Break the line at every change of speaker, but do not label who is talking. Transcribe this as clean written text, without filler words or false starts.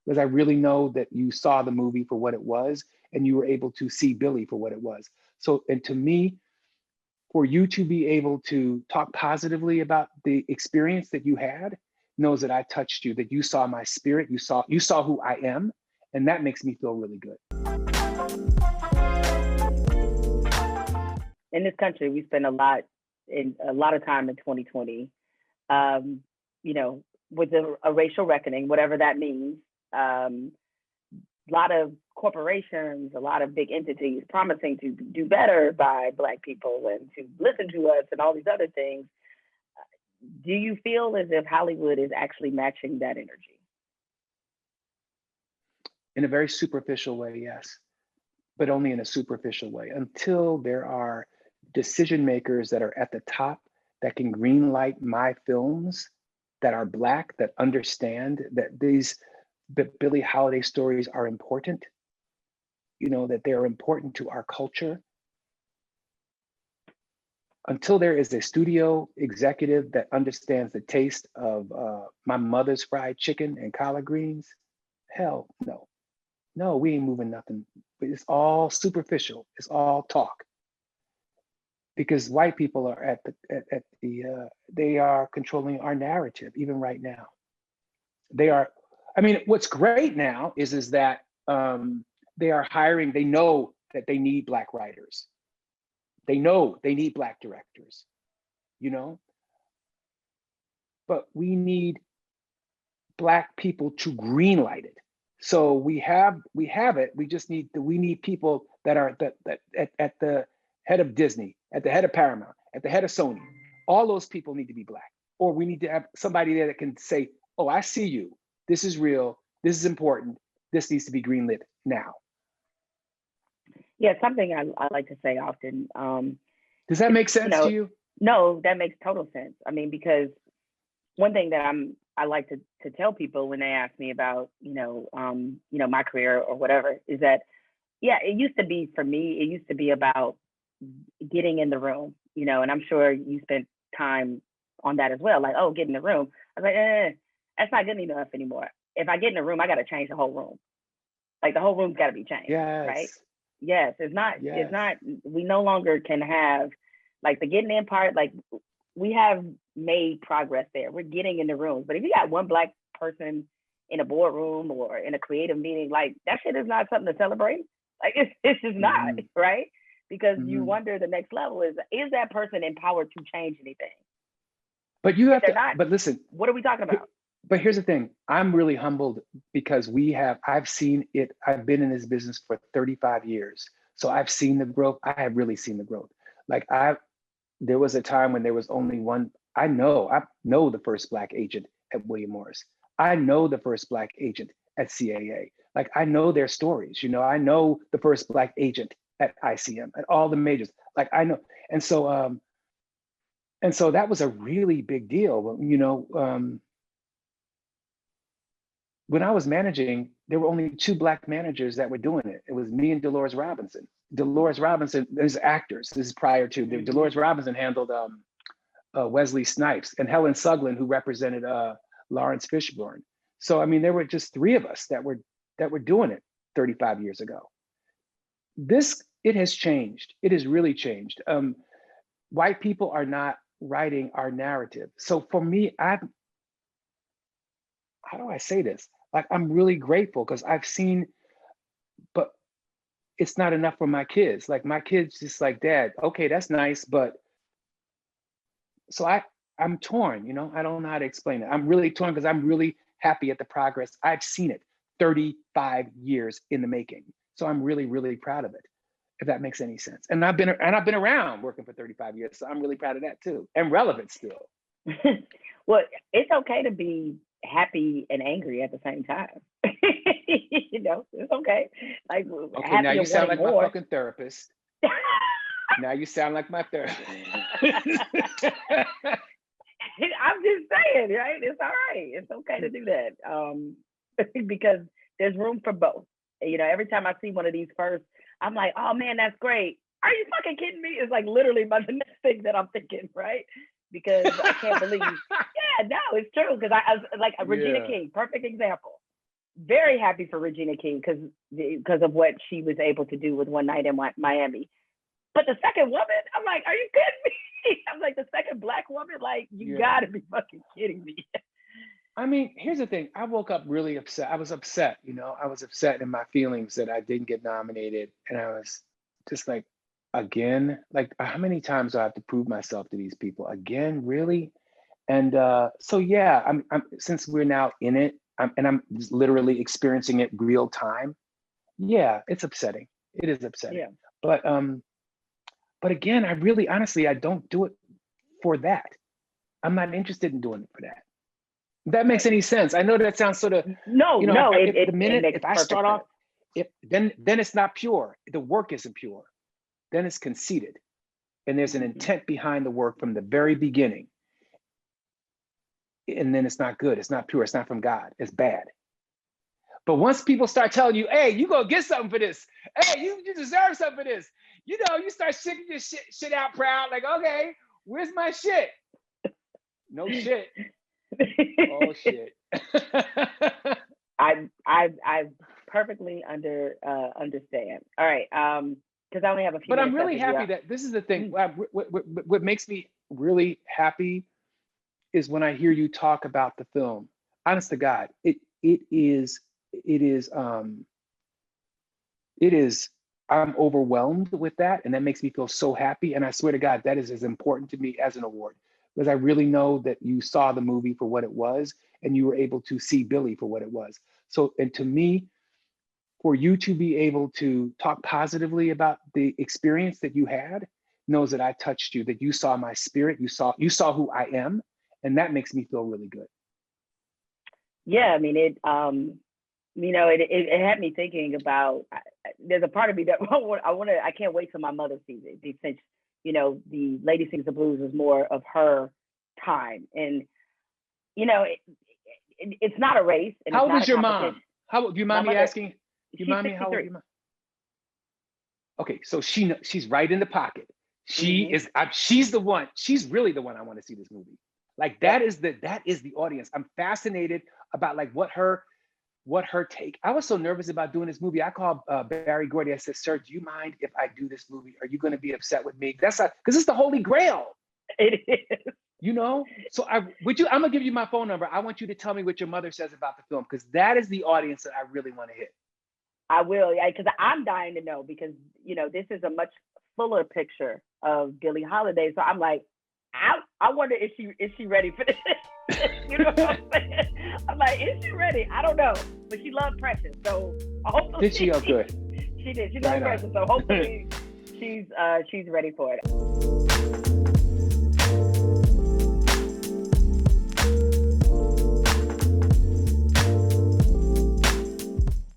because I really know that you saw the movie for what it was and you were able to see Billy for what it was. So, and to me, for you to be able to talk positively about the experience that you had knows that I touched you, that you saw my spirit, you saw who I am, and that makes me feel really good.
In this country, we spend a lot of time in 2020, you know, with a racial reckoning, whatever that means. A lot of corporations, a lot of big entities promising to do better by Black people and to listen to us and all these other things. Do you feel as if Hollywood is actually matching that energy?
In a very superficial way, yes, but only in a superficial way until there are decision makers that are at the top that can green light my films that are Black, that understand that these Billie Holiday stories are important, you know, that they're important to our culture. Until there is a studio executive that understands the taste of my mother's fried chicken and collard greens, hell no. No, we ain't moving nothing. It's all superficial. It's all talk. Because white people are they are controlling our narrative even right now. They are. I mean, what's great now is that they are hiring. They know that they need Black writers. They know they need Black directors. You know, but we need Black people to greenlight it. So we have it. We need people that are at the head of Disney, at the head of Paramount, at the head of Sony. All those people need to be Black. Or we need to have somebody there that can say, "Oh, I see you. This is real. This is important. This needs to be greenlit now."
Yeah, something I like to say often.
Does that make sense to you?
No, that makes total sense. I mean, because one thing that I like to tell people when they ask me about, my career or whatever, is that, yeah, it used to be, for me, it used to be about getting in the room, and I'm sure you spent time on that as well. Like, oh, get in the room. I was like, that's not good enough anymore. If I get in the room, I got to change the whole room. Like, the whole room's got to be changed,
yes.
Right? Yes, it's not,
yes.
We no longer can have, like, the getting in part. Like, we have made progress there. We're getting in the rooms. But if you got one Black person in a boardroom or in a creative meeting, like, that shit is not something to celebrate. Like, it's just not, right? Because you wonder, the next level is that person empowered to change anything?
But you have to, but listen.
What are we talking about?
But here's the thing. I'm really humbled because I've seen it. I've been in this business for 35 years. So I've seen the growth. I have really seen the growth. Like, there was a time when there was only one. I know the first Black agent at William Morris. I know the first Black agent at CAA. Like, I know their stories. I know the first Black agent at ICM, at all the majors. Like, I know. And so that was a really big deal. When I was managing, there were only 2 Black managers that were doing it. It was me and Dolores Robinson. Dolores Robinson, there's actors. This is prior to Dolores Robinson handled Wesley Snipes, and Helen Suglin, who represented Lawrence Fishburne. So I mean, there were just 3 of us that were doing it 35 years ago. It has changed. It has really changed. White people are not writing our narrative. So for me, how do I say this? Like, I'm really grateful because I've seen, but it's not enough for my kids. Like, my kids just like, "Dad, okay, that's nice, but," so I'm torn, I don't know how to explain it. I'm really torn because I'm really happy at the progress. I've seen it 35 years in the making. So I'm really, really proud of it, if that makes any sense. And I've been around working for 35 years. So I'm really proud of that too. And relevant still.
Well, it's okay to be happy and angry at the same time. It's okay. Like,
okay, now you sound like my fucking therapist. Now you sound like my therapist.
I'm just saying, right? It's all right. It's okay to do that, because there's room for both. Every time I see one of these first, I'm like, "Oh man, that's great." Are you fucking kidding me? It's like literally the next thing that I'm thinking, right? Because I can't believe. Yeah, no, it's true. Because I was like Regina King, perfect example. very happy for Regina King because of what she was able to do with One Night in Miami. But the second woman, I'm like, are you kidding me? I'm like, the second Black woman, like, you gotta be fucking kidding me.
I mean, here's the thing. I woke up really upset. I was upset, I was upset in my feelings that I didn't get nominated. And I was just like, again, like, how many times do I have to prove myself to these people? Again, really? And so, yeah, I'm since we're now in it, I'm just literally experiencing it real time. Yeah, it's upsetting. It is upsetting.
Yeah.
But again, I really, honestly, I don't do it for that. I'm not interested in doing it for that. If that makes any sense. I know that sounds sort of,
no.
If I start off, then it's not pure. The work isn't pure. Then it's conceited, and there's an intent behind the work from the very beginning. And then it's not good. It's not pure. It's not from God. It's bad. But once people start telling you, hey, you gonna get something for this. Hey, you deserve something for this. You start shaking your shit out proud. Like, okay, where's my shit? No shit. Oh shit.
I perfectly understand. All right. Because I only have a few.
But I'm really happy that this is the thing. What makes me really happy is when I hear you talk about the film. Honest to God, it is. I'm overwhelmed with that, and that makes me feel so happy. And I swear to God, that is as important to me as an award, because I really know that you saw the movie for what it was, and you were able to see Billy for what it was. So, and to me, for you to be able to talk positively about the experience that you had, knows that I touched you, that you saw my spirit, you saw who I am, and that makes me feel really good.
Yeah, I mean, it had me thinking about. There's a part of me that I can't wait till my mother sees it, since the Lady Sings the Blues was more of her time, and it's not a race. And
how old
is
your mom? Do you mind me asking? Do you mind me how old your mom? Okay, so she's right in the pocket. She's the one. She's really the one I want to see this movie. Like that is the audience. I'm fascinated about like what her take. I was so nervous about doing this movie. I called Barry Gordy. I said, "Sir, do you mind if I do this movie? Are you going to be upset with me?" That's because it's the Holy Grail.
It is.
So I'm gonna give you my phone number. I want you to tell me what your mother says about the film, because that is the audience that I really want to hit.
I will, because I'm dying to know, because this is a much fuller picture of Billie Holiday. So I'm like, I wonder if she ready for this. You know what I'm saying? I'm like, is she ready? I don't know, but she loved Precious, so hopefully.
Did she? Oh, good.
She did. She loved Precious, so hopefully she's ready for it.